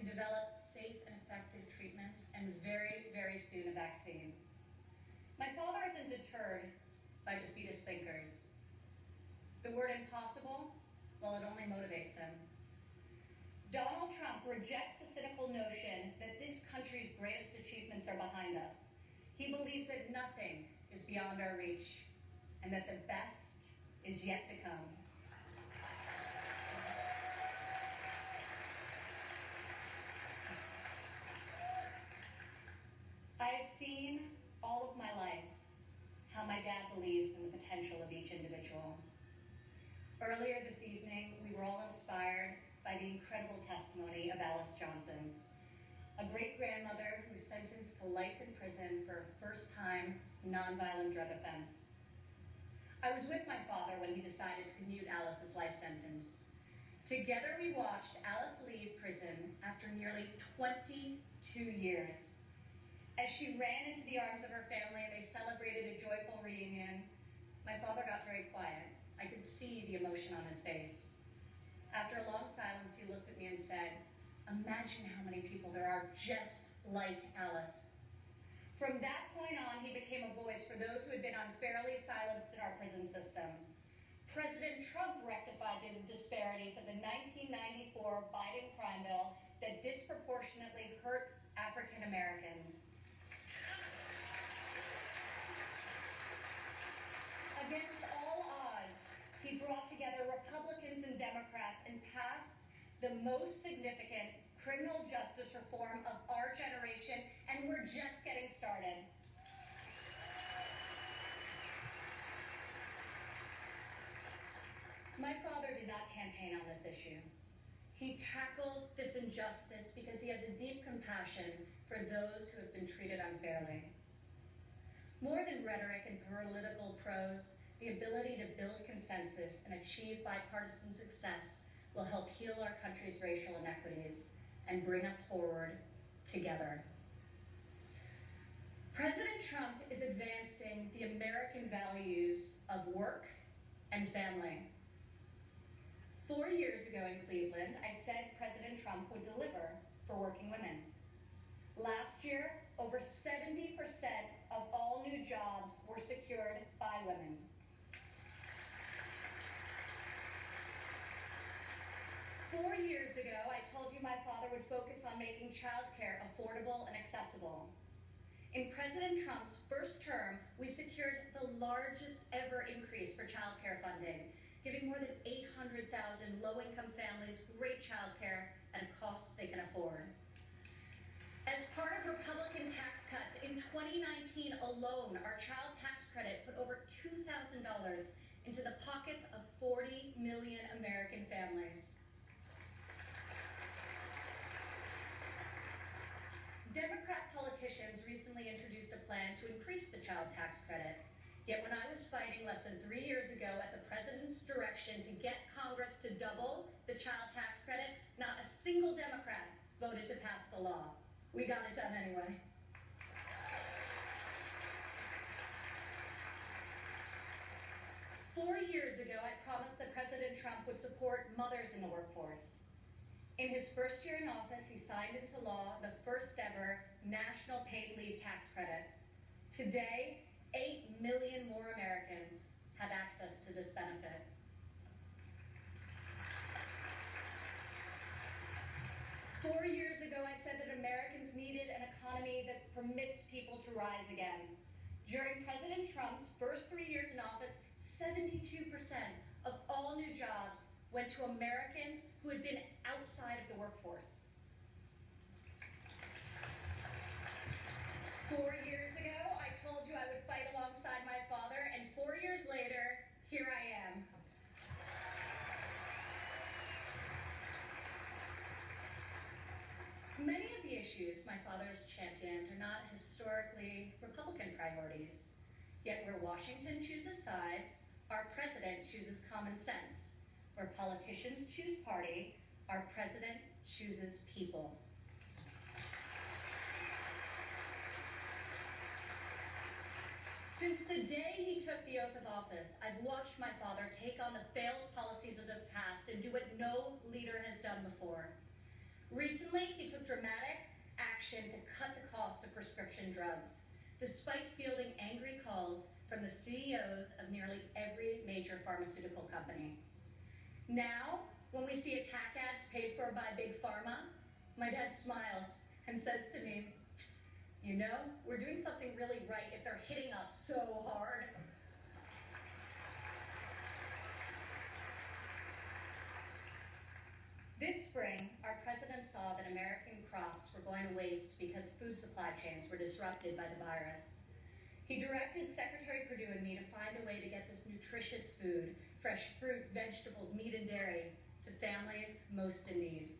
to develop safe and effective treatments, and very, very soon a vaccine. My father isn't deterred by defeatist thinkers. The word impossible, well, it only motivates him. Donald Trump rejects the cynical notion that this country's greatest achievements are behind us. He believes that nothing is beyond our reach and that the best is yet to come. I have seen all of my life how my dad believes in the potential of each individual. Earlier this evening, we were all inspired by the incredible testimony of Alice Johnson, a great-grandmother who was sentenced to life in prison for a first-time nonviolent drug offense. I was with my father when he decided to commute Alice's life sentence. Together we watched Alice leave prison after nearly 22 years. As she ran into the arms of her family and they celebrated a joyful reunion, my father got very quiet. I could see the emotion on his face. After a long silence, he looked at me and said, "Imagine how many people there are just like Alice." From that point on, he became a voice for those who had been unfairly silenced in our prison system. President Trump rectified the disparities of the 1994 Biden crime bill that disproportionately hurt African Americans. Against all odds, he brought together Republicans and Democrats and passed the most significant criminal justice reform of our generation, and we're just getting started. My father did not campaign on this issue. He tackled this injustice because he has a deep compassion for those who have been treated unfairly. More than rhetoric and political prose, the ability to build consensus and achieve bipartisan success will help heal our country's racial inequities and bring us forward together. President Trump is advancing the American values of work and family. 4 years ago in Cleveland, I said President Trump would deliver for working women. Last year, over 70% of all new jobs were secured by women. Four years ago, I told you my father would focus on making childcare affordable and accessible. In President Trump's first term, we secured the largest ever increase for childcare funding, giving more than 800,000 low-income families great childcare at a cost they can afford. As part of Republican tax cuts, in 2019 alone, our child tax credit put over $2,000 into the pockets of 40 million American families. Democrat politicians recently introduced a plan to increase the child tax credit. Yet when I was fighting less than 3 years ago at the president's direction to get Congress to double the child tax credit, not a single Democrat voted to pass the law. We got it done anyway. Four years ago, I promised that President Trump would support mothers in the workforce. In his first year in office, he signed into law the first ever national paid leave tax credit. Today, 8 million more Americans have access to this benefit. Four years ago, I said that Americans needed an economy that permits people to rise again. During President Trump's first 3 years in office, 72% of all new jobs went to Americans who had been outside of the workforce. 4 years ago, I told you I would fight alongside my father, and 4 years later, here I am. Many of the issues my father has championed are not historically Republican priorities. Yet where Washington chooses sides, our president chooses common sense. Where politicians choose party, our president chooses people. Since the day he took the oath of office, I've watched my father take on the failed policies of the past and do what no leader has done before. Recently, he took dramatic action to cut the cost of prescription drugs, despite fielding angry calls from the CEOs of nearly every major pharmaceutical company. Now, when we see attack ads paid for by Big Pharma, my dad smiles and says to me, "You know, we're doing something really right if they're hitting us so hard." This spring, our president saw that American crops were going to waste because food supply chains were disrupted by the virus. He directed Secretary Perdue and me to find a way to get this nutritious food, fresh fruit, vegetables, meat, and dairy, to families most in need.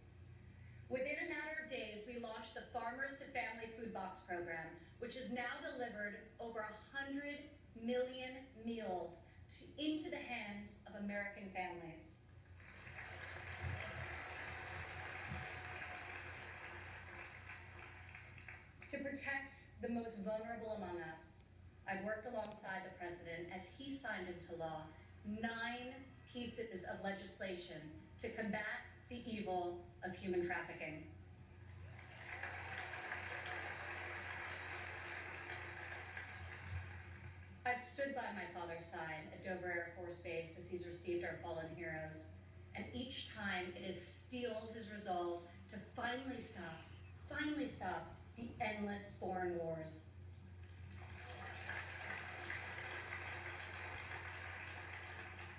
Within a matter of days, we launched the Farmers to Family Food Box program, which has now delivered over 100 million meals into the hands of American families. To protect the most vulnerable among us, I've worked alongside the president as he signed into law 9 pieces of legislation to combat the evil of human trafficking. I've stood by my father's side at Dover Air Force Base as he's received our fallen heroes, and each time it has steeled his resolve to finally stop the endless foreign wars.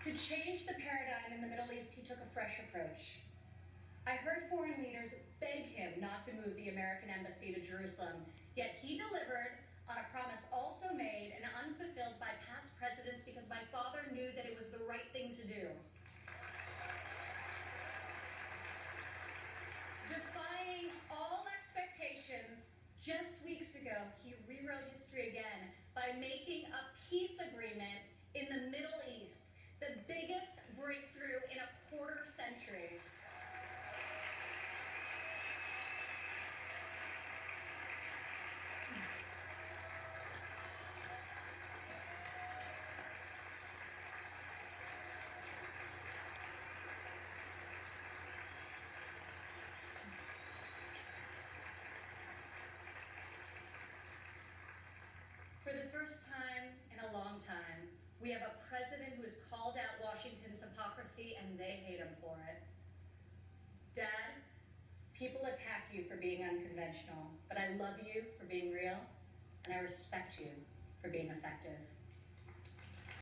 To change the paradigm in the Middle East, he took a fresh approach. I heard foreign leaders beg him not to move the American embassy to Jerusalem, yet he delivered on a promise also made and unfulfilled by past presidents because my father knew that it was the right thing to do. Defying all expectations, just weeks ago, he rewrote history again by making a peace agreement in the Middle East, the biggest breakthrough in a quarter century. For the first time in a long time, we have a president who has called out Washington's hypocrisy, and they hate him for it. Dad, people attack you for being unconventional, but I love you for being real, and I respect you for being effective.